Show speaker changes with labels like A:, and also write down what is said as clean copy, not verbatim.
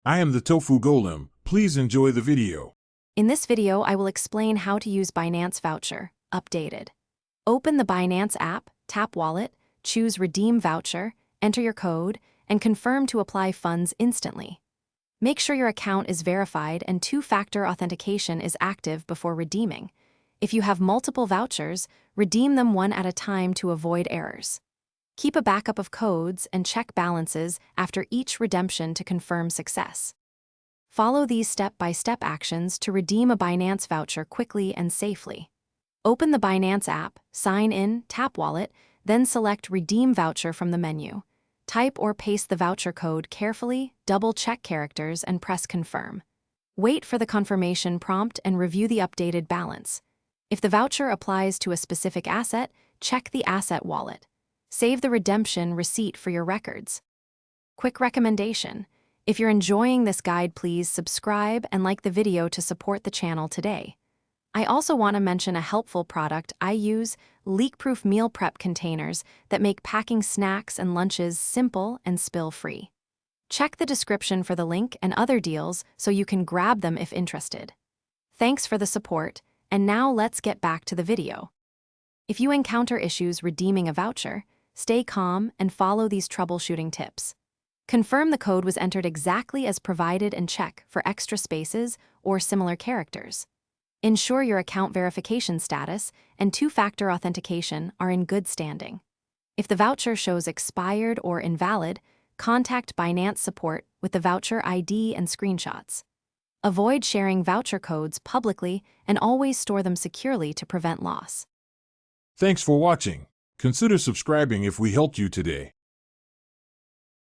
A: I am the Tofu Golem. Please enjoy the video.
B: In this video, I will explain how to use Binance Voucher, updated. Open the Binance app, tap Wallet, choose Redeem Voucher, enter your code, and confirm to apply funds instantly. Make sure your account is verified and two-factor authentication is active before redeeming. If you have multiple vouchers, redeem them one at a time to avoid errors. Keep a backup of codes and check balances after each redemption to confirm success. Follow these step-by-step actions to redeem a Binance voucher quickly and safely. Open the Binance app, sign in, tap Wallet, then select Redeem Voucher from the menu. Type or paste the voucher code carefully, double-check characters, and press Confirm. Wait for the confirmation prompt and review the updated balance. If the voucher applies to a specific asset, check the asset wallet. Save the redemption receipt for your records. Quick recommendation: if you're enjoying this guide, please subscribe and like the video to support the channel today. I also want to mention a helpful product I use: leak-proof meal prep containers that make packing snacks and lunches simple and spill-free. Check the description for the link and other deals so you can grab them if interested. Thanks for the support, and now let's get back to the video. If you encounter issues redeeming a voucher, stay calm and follow these troubleshooting tips. Confirm the code was entered exactly as provided and check for extra spaces or similar characters. Ensure your account verification status and two-factor authentication are in good standing. If the voucher shows expired or invalid, contact Binance support with the voucher ID and screenshots. Avoid sharing voucher codes publicly and always store them securely to prevent loss.
A: Thanks for watching. Consider subscribing if we helped you today.